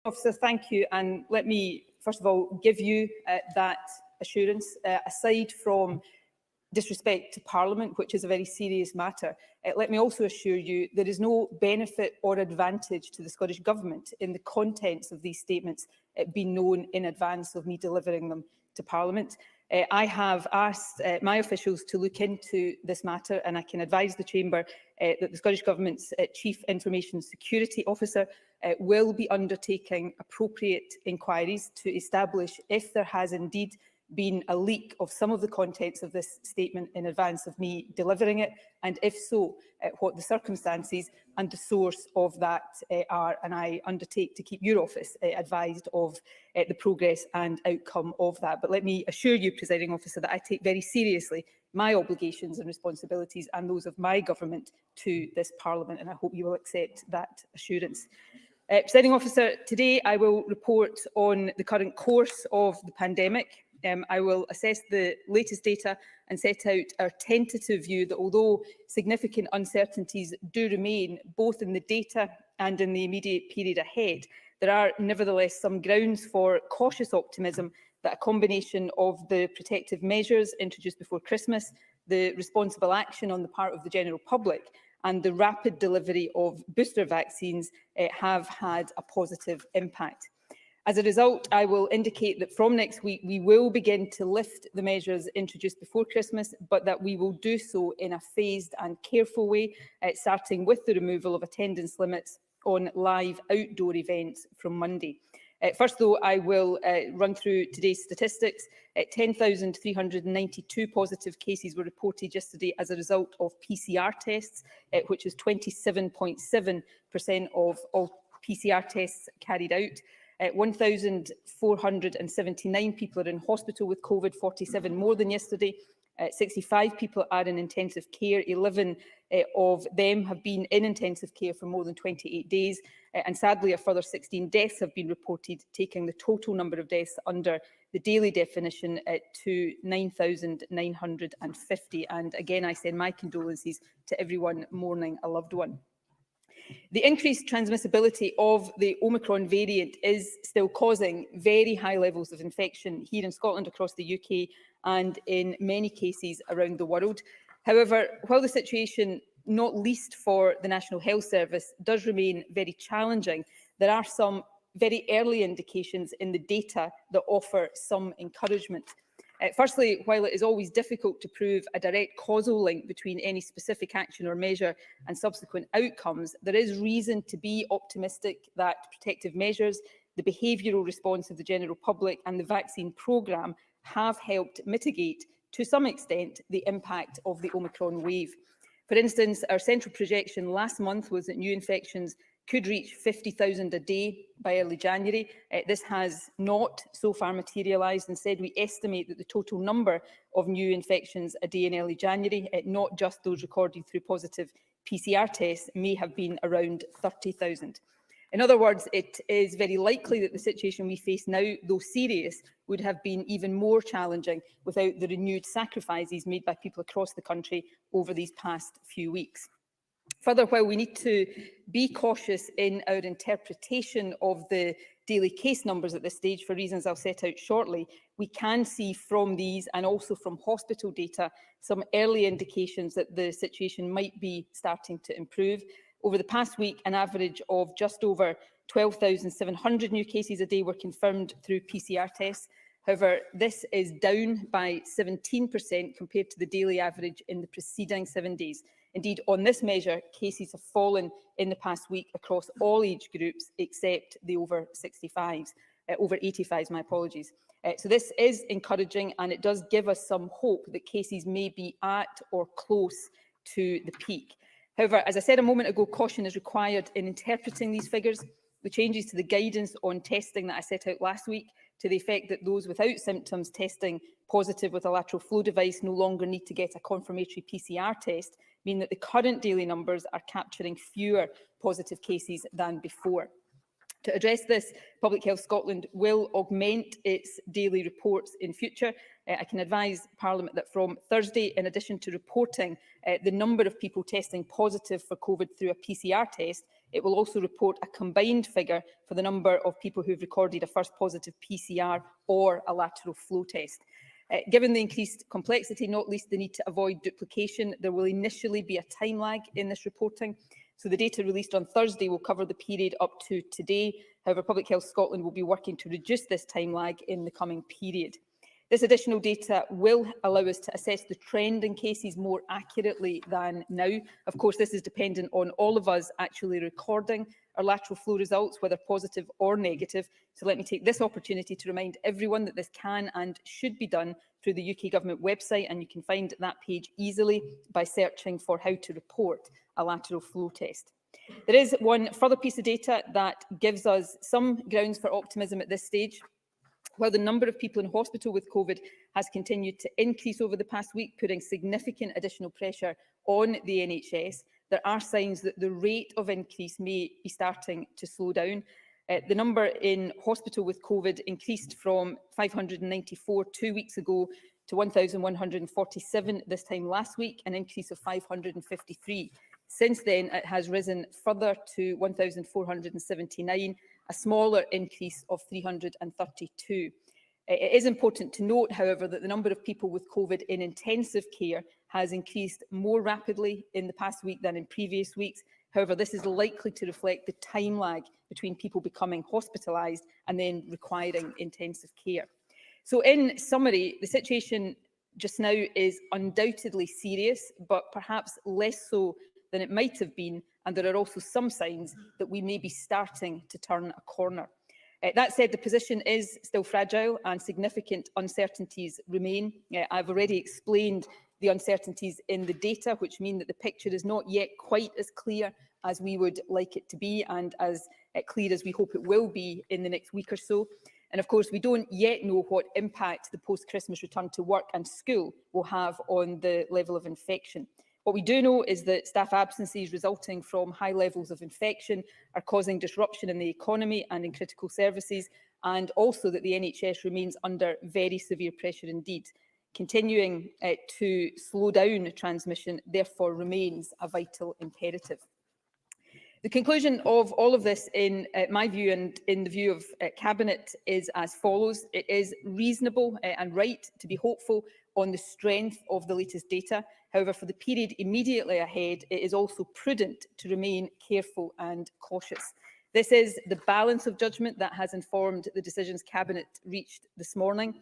Officer, thank you. And let me, first of all, give you that assurance. Aside from disrespect to Parliament, which is a very serious matter, let me also assure you there is no benefit or advantage to the Scottish Government in the contents of these statements being known in advance of me delivering them to Parliament. I have asked my officials to look into this matter, and I can advise the Chamber that the Scottish Government's Chief Information Security Officer will be undertaking appropriate inquiries to establish if there has indeed been a leak of some of the contents of this statement in advance of me delivering it, and if so, what the circumstances and the source of that are. And I undertake to keep your office advised of the progress and outcome of that. But let me assure you, Presiding Officer, that I take very seriously my obligations and responsibilities and those of my government to this Parliament, and I hope you will accept that assurance. Presiding Officer, today I will report on the current course of the pandemic. I will assess the latest data and set out our tentative view that although significant uncertainties do remain both in the data and in the immediate period ahead, there are nevertheless some grounds for cautious optimism that a combination of the protective measures introduced before Christmas, the responsible action on the part of the general public and the rapid delivery of booster vaccines have had a positive impact. As a result, I will indicate that from next week we will begin to lift the measures introduced before Christmas, but that we will do so in a phased and careful way, starting with the removal of attendance limits on live outdoor events from Monday. First, though, I will run through today's statistics. 10,392 positive cases were reported yesterday as a result of PCR tests, which is 27.7% of all PCR tests carried out. 1,479 people are in hospital with COVID, 47 more than yesterday. 65 people are in intensive care. 11 of them have been in intensive care for more than 28 days. And sadly, a further 16 deaths have been reported, taking the total number of deaths under the daily definition to 9,950. And again, I send my condolences to everyone mourning a loved one. The increased transmissibility of the Omicron variant is still causing very high levels of infection here in Scotland, across the UK and in many cases around the world. However, while the situation, not least for the National Health Service, does remain very challenging, there are some very early indications in the data that offer some encouragement. Firstly, while it is always difficult to prove a direct causal link between any specific action or measure and subsequent outcomes, there is reason to be optimistic that protective measures, the behavioural response of the general public and the vaccine programme have helped mitigate, to some extent, the impact of the Omicron wave. For instance, our central projection last month was that new infections could reach 50,000 a day by early January. This has not so far materialised. Instead, we estimate that the total number of new infections a day in early January, not just those recorded through positive PCR tests, may have been around 30,000. In other words, it is very likely that the situation we face now, though serious, would have been even more challenging without the renewed sacrifices made by people across the country over these past few weeks. Further, while we need to be cautious in our interpretation of the daily case numbers at this stage, for reasons I'll set out shortly, we can see from these and also from hospital data some early indications that the situation might be starting to improve. Over the past week, an average of just over 12,700 new cases a day were confirmed through PCR tests. However, this is down by 17% compared to the daily average in the preceding 7 days. Indeed, on this measure, cases have fallen in the past week across all age groups except the over 65s, over 85s, my apologies. So this is encouraging, and it does give us some hope that cases may be at or close to the peak. However, as I said a moment ago, caution is required in interpreting these figures. The changes to the guidance on testing that I set out last week, to the effect that those without symptoms testing positive with a lateral flow device no longer need to get a confirmatory PCR test, mean that the current daily numbers are capturing fewer positive cases than before. To address this, Public Health Scotland will augment its daily reports in future. I can advise Parliament that from Thursday, in addition to reporting the number of people testing positive for COVID through a PCR test, It will also report a combined figure for the number of people who have recorded a first positive PCR or a lateral flow test. Given the increased complexity, not least the need to avoid duplication, there will initially be a time lag in this reporting. So the data released on Thursday will cover the period up to today. However, Public Health Scotland will be working to reduce this time lag in the coming period. This additional data will allow us to assess the trend in cases more accurately than now. Of course, this is dependent on all of us actually recording our lateral flow results, whether positive or negative. So let me take this opportunity to remind everyone that this can and should be done through the UK Government website, and you can find that page easily by searching for how to report a lateral flow test. There is one further piece of data that gives us some grounds for optimism at this stage. While the number of people in hospital with COVID has continued to increase over the past week, putting significant additional pressure on the NHS, there are signs that the rate of increase may be starting to slow down. The number in hospital with COVID increased from 594 2 weeks ago to 1,147 this time last week, an increase of 553. Since then, it has risen further to 1,479, a smaller increase of 332. It is important to note, however, that the number of people with COVID in intensive care has increased more rapidly in the past week than in previous weeks. However, this is likely to reflect the time lag between people becoming hospitalised and then requiring intensive care. So in summary, the situation just now is undoubtedly serious, but perhaps less so than it might have been, and there are also some signs that we may be starting to turn a corner. That said, the position is still fragile and significant uncertainties remain. I've already explained the uncertainties in the data, which mean that the picture is not yet quite as clear as we would like it to be and as clear as we hope it will be in the next week or so. And of course, we don't yet know what impact the post-Christmas return to work and school will have on the level of infection. What we do know is that staff absences resulting from high levels of infection are causing disruption in the economy and in critical services, and also that the NHS remains under very severe pressure indeed. Continuing to slow down transmission, therefore, remains a vital imperative. The conclusion of all of this, in my view and in the view of Cabinet, is as follows. It is reasonable and right to be hopeful on the strength of the latest data. However, for the period immediately ahead, it is also prudent to remain careful and cautious. This is the balance of judgment that has informed the decisions Cabinet reached this morning.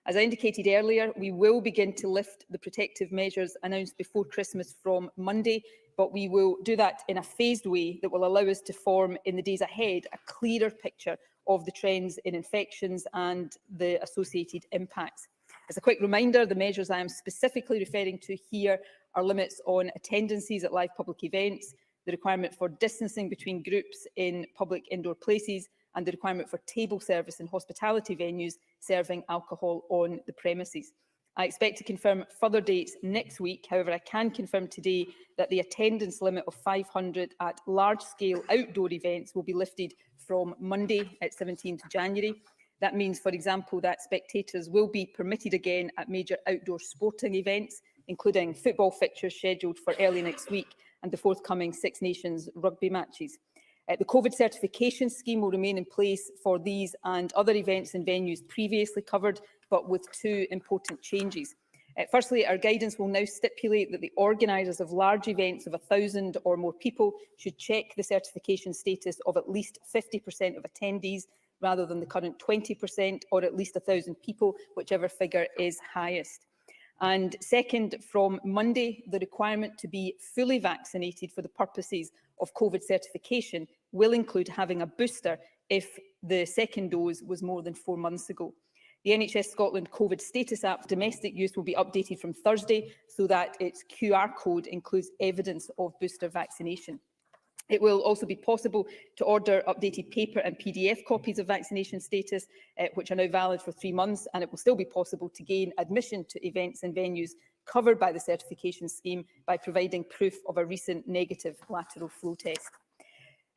As I indicated earlier, we will begin to lift the protective measures announced before Christmas from Monday, but we will do that in a phased way that will allow us to form in the days ahead a clearer picture of the trends in infections and the associated impacts. As a quick reminder, the measures I am specifically referring to here are limits on attendances at live public events, the requirement for distancing between groups in public indoor places, and the requirement for table service in hospitality venues serving alcohol on the premises. I expect to confirm further dates next week. However, I can confirm today that the attendance limit of 500 at large-scale outdoor events will be lifted from Monday at 17th January. That means, for example, that spectators will be permitted again at major outdoor sporting events, including football fixtures scheduled for early next week and the forthcoming Six Nations rugby matches. The COVID certification scheme will remain in place for these and other events and venues previously covered, but with two important changes. Firstly, our guidance will now stipulate that the organisers of large events of 1,000 or more people should check the certification status of at least 50% of attendees, rather than the current 20%, or at least 1,000 people, whichever figure is highest. And second, from Monday, the requirement to be fully vaccinated for the purposes of COVID certification will include having a booster if the second dose was more than 4 months ago. The NHS Scotland COVID status app domestic use will be updated from Thursday so that its QR code includes evidence of booster vaccination. It will also be possible to order updated paper and PDF copies of vaccination status, which are now valid for 3 months, and it will still be possible to gain admission to events and venues covered by the certification scheme by providing proof of a recent negative lateral flow test.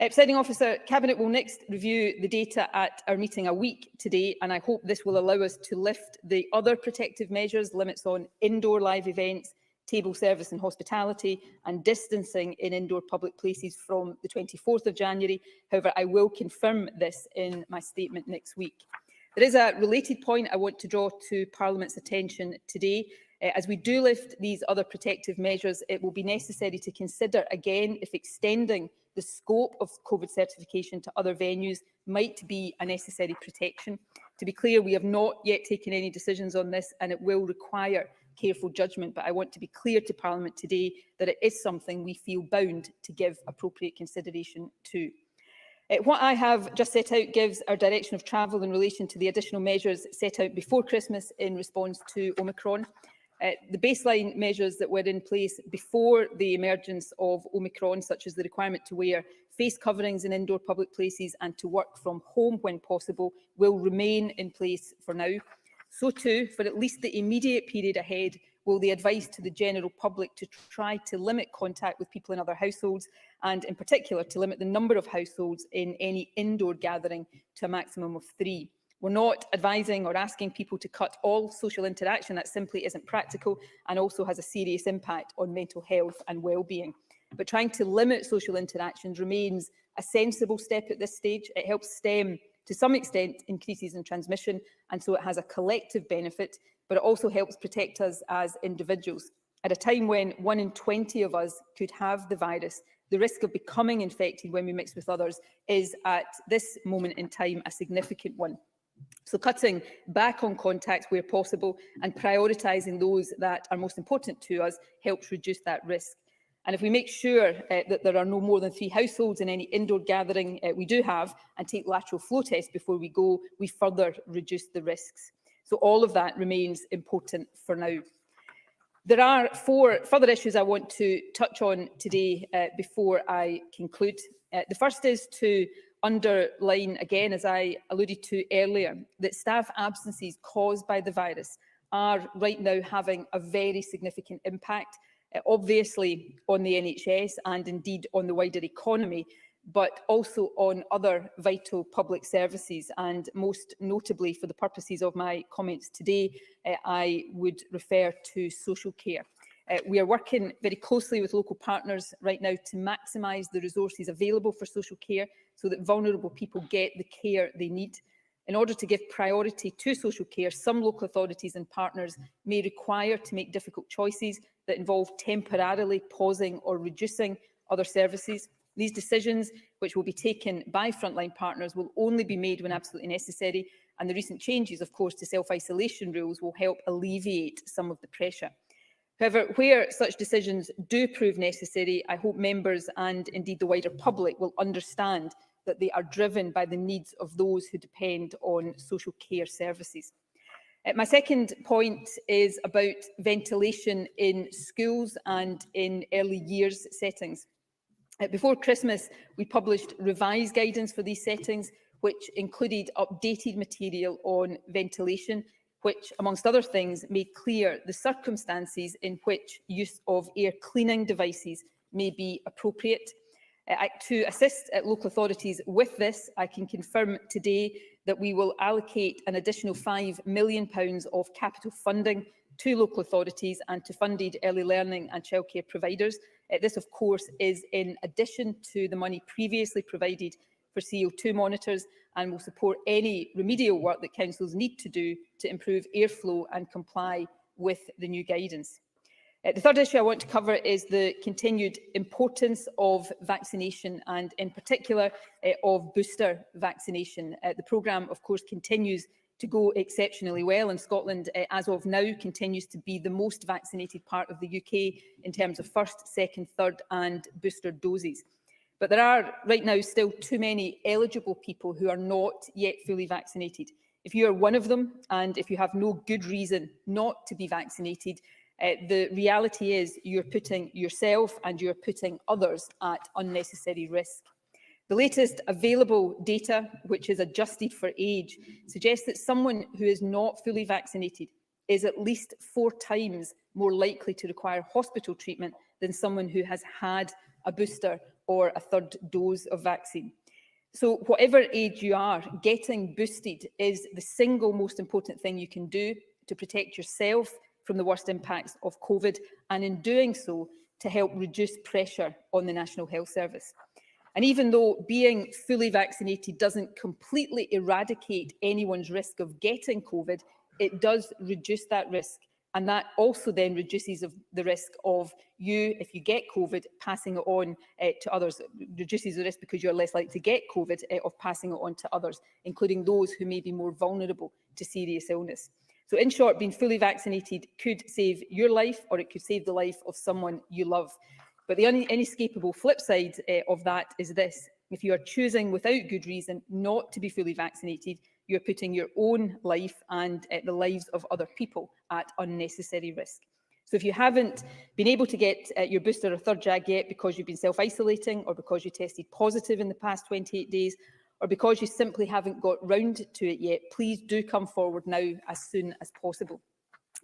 Presiding Officer, Cabinet will next review the data at our meeting a week today, and I hope this will allow us to lift the other protective measures, limits on indoor live events, table service and hospitality, and distancing in indoor public places from the 24th of January. However, I will confirm this in my statement next week. There is a related point I want to draw to Parliament's attention today. As we do lift these other protective measures, it will be necessary to consider again if extending the scope of COVID certification to other venues might be a necessary protection. To be clear, we have not yet taken any decisions on this, and it will require careful judgment, but I want to be clear to Parliament today that it is something we feel bound to give appropriate consideration to. What I have just set out gives our direction of travel in relation to the additional measures set out before Christmas in response to Omicron. The baseline measures that were in place before the emergence of Omicron, such as the requirement to wear face coverings in indoor public places and to work from home when possible, will remain in place for now. So too, for at least the immediate period ahead, will the advice to the general public to try to limit contact with people in other households, and in particular to limit the number of households in any indoor gathering to a maximum of 3. We're not advising or asking people to cut all social interaction. That simply isn't practical and also has a serious impact on mental health and well-being. But trying to limit social interactions remains a sensible step at this stage. It helps stem, to some extent, increases in transmission, and so it has a collective benefit, but it also helps protect us as individuals. At a time when 1 in 20 of us could have the virus, the risk of becoming infected when we mix with others is, at this moment in time, a significant one. So cutting back on contacts where possible and prioritising those that are most important to us helps reduce that risk. And if we make sure that there are no more than 3 households in any indoor gathering we do have, and take lateral flow tests before we go, we further reduce the risks. So all of that remains important for now. There are 4 further issues I want to touch on today before I conclude. The first is to underline again, as I alluded to earlier, that staff absences caused by the virus are right now having a very significant impact, obviously on the NHS and indeed on the wider economy, but also on other vital public services. And most notably, for the purposes of my comments today, I would refer to social care. We are working very closely with local partners right now to maximise the resources available for social care so that vulnerable people get the care they need. In order to give priority to social care, some local authorities and partners may require to make difficult choices that involve temporarily pausing or reducing other services. These decisions, which will be taken by frontline partners, will only be made when absolutely necessary, and the recent changes, of course, to self-isolation rules will help alleviate some of the pressure. However, where such decisions do prove necessary, I hope members and indeed the wider public will understand that they are driven by the needs of those who depend on social care services. My second point is about ventilation in schools and in early years settings. Before Christmas, we published revised guidance for these settings, which included updated material on ventilation, which, amongst other things, made clear the circumstances in which use of air cleaning devices may be appropriate. To assist local authorities with this, I can confirm today that we will allocate an additional £5 million of capital funding to local authorities and to funded early learning and childcare providers. This, of course, is in addition to the money previously provided for CO2 monitors and will support any remedial work that councils need to do to improve airflow and comply with the new guidance. The third issue I want to cover is the continued importance of vaccination and, in particular, of booster vaccination. The programme, of course, continues to go exceptionally well, and Scotland, as of now, continues to be the most vaccinated part of the UK in terms of first, second, third and booster doses. But there are right now still too many eligible people who are not yet fully vaccinated. If you are one of them, and if you have no good reason not to be vaccinated, the reality is you're putting yourself and you're putting others at unnecessary risk. The latest available data, which is adjusted for age, suggests that someone who is not fully vaccinated is at least 4 times more likely to require hospital treatment than someone who has had a booster or a third dose of vaccine. So whatever age you are, getting boosted is the single most important thing you can do to protect yourself from the worst impacts of COVID, and in doing so, to help reduce pressure on the National Health Service. And even though being fully vaccinated doesn't completely eradicate anyone's risk of getting COVID, it does reduce that risk. And that also then reduces the risk of you, if you get COVID, passing it on to others. It reduces the risk because you're less likely to get COVID of passing it on to others, including those who may be more vulnerable to serious illness. So in short, being fully vaccinated could save your life, or it could save the life of someone you love. But the inescapable flip side of that is this: if you are choosing without good reason not to be fully vaccinated, you're putting your own life and the lives of other people at unnecessary risk. So if you haven't been able to get your booster or third jab yet because you've been self-isolating, or because you tested positive in the past 28 days, or because you simply haven't got round to it yet, please do come forward now as soon as possible.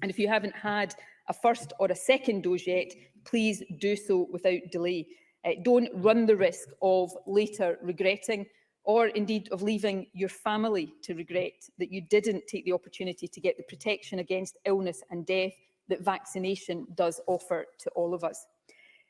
And if you haven't had a first or a second dose yet, please do so without delay. Don't run the risk of later regretting, or indeed of leaving your family to regret that you didn't take the opportunity to get the protection against illness and death that vaccination does offer to all of us.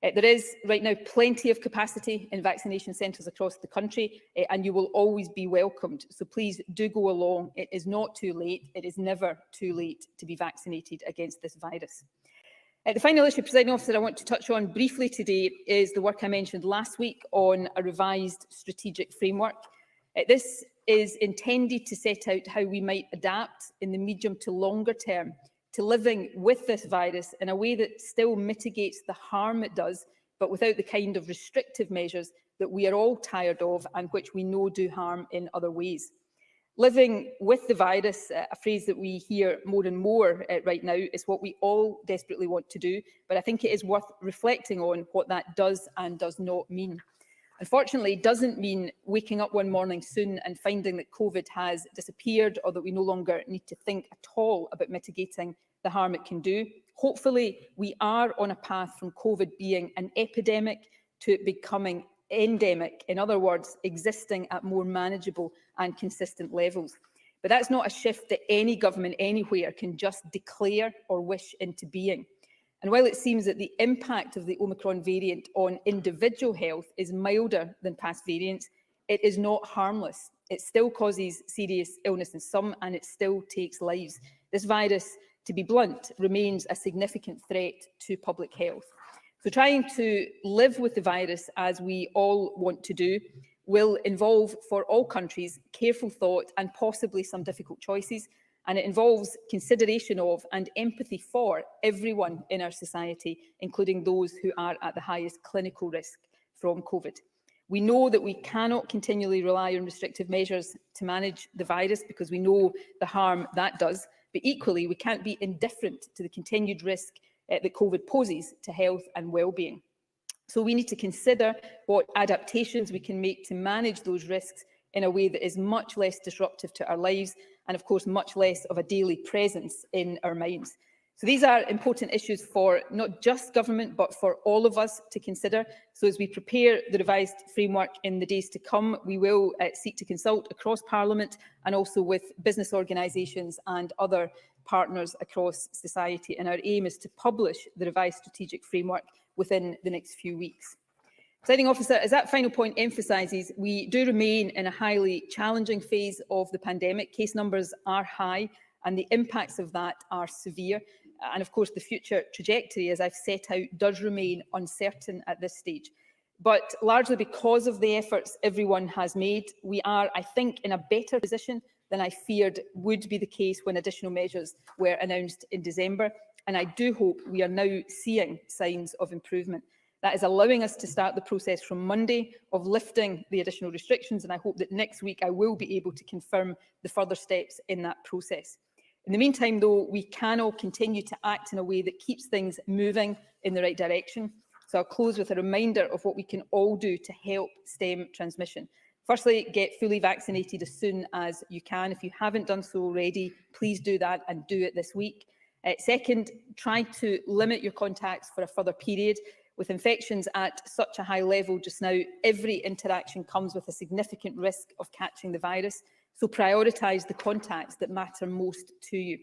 There is right now plenty of capacity in vaccination centres across the country, and you will always be welcomed. So please do go along. It is not too late. It is never too late to be vaccinated against this virus. The final issue, Presiding Officer, I want to touch on briefly today is the work I mentioned last week on a revised strategic framework. This is intended to set out how we might adapt in the medium to longer term to living with this virus in a way that still mitigates the harm it does, but without the kind of restrictive measures that we are all tired of and which we know do harm in other ways. Living with the virus, a phrase that we hear more and more right now, is what we all desperately want to do, but I think it is worth reflecting on what that does and does not mean. Unfortunately, it doesn't mean waking up one morning soon and finding that COVID has disappeared, or that we no longer need to think at all about mitigating the harm it can do. Hopefully, we are on a path from COVID being an epidemic to it becoming endemic, in other words, existing at more manageable and consistent levels. But that's not a shift that any government anywhere can just declare or wish into being. And while it seems that the impact of the Omicron variant on individual health is milder than past variants, it is not harmless. It still causes serious illness in some, and it still takes lives. This virus, to be blunt, remains a significant threat to public health. So trying to live with the virus, as we all want to do, will involve, for all countries, careful thought and possibly some difficult choices. And it involves consideration of and empathy for everyone in our society, including those who are at the highest clinical risk from COVID. We know that we cannot continually rely on restrictive measures to manage the virus, because we know the harm that does. But equally, we can't be indifferent to the continued risk that COVID poses to health and well-being. So we need to consider what adaptations we can make to manage those risks in a way that is much less disruptive to our lives, and of course much less of a daily presence in our minds. So these are important issues for not just government, but for all of us to consider. So as we prepare the revised framework in the days to come, we will seek to consult across Parliament and also with business organisations and other partners across society. And our aim is to publish the revised strategic framework within the next few weeks. Presiding Officer, as that final point emphasises, we do remain in a highly challenging phase of the pandemic. Case numbers are high and the impacts of that are severe. And of course, the future trajectory, as I've set out, does remain uncertain at this stage. But largely because of the efforts everyone has made, we are, I think, in a better position than I feared would be the case when additional measures were announced in December. And I do hope we are now seeing signs of improvement. That is allowing us to start the process from Monday of lifting the additional restrictions, and I hope that next week I will be able to confirm the further steps in that process. In the meantime, though, we can all continue to act in a way that keeps things moving in the right direction. So I'll close with a reminder of what we can all do to help stem transmission. Firstly, get fully vaccinated as soon as you can. If you haven't done so already, please do that and do it this week. Second, try to limit your contacts for a further period. With infections at such a high level just now, every interaction comes with a significant risk of catching the virus. So prioritise the contacts that matter most to you.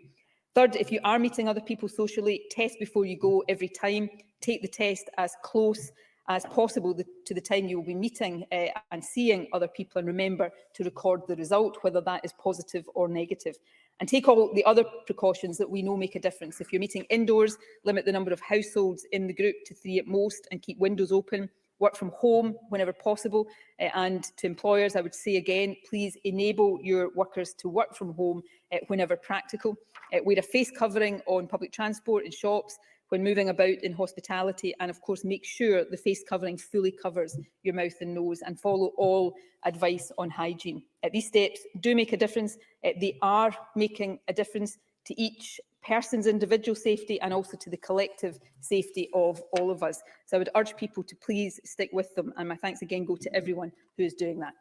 Third, if you are meeting other people socially, test before you go every time. Take the test as close as possible to the time you will be meeting and seeing other people, and remember to record the result, whether that is positive or negative. And take all the other precautions that we know make a difference. If you're meeting indoors, limit the number of households in the group to 3 at most and keep windows open. Work from home whenever possible, and to employers I would say again, please enable your workers to work from home whenever practical. Wear a face covering on public transport, in shops, when moving about in hospitality, and of course make sure the face covering fully covers your mouth and nose, and follow all advice on hygiene. These steps do make a difference. They are making a difference to each person's individual safety and also to the collective safety of all of us. So I would urge people to please stick with them, and my thanks again go to everyone who is doing that.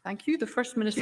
Thank you. The First Minister.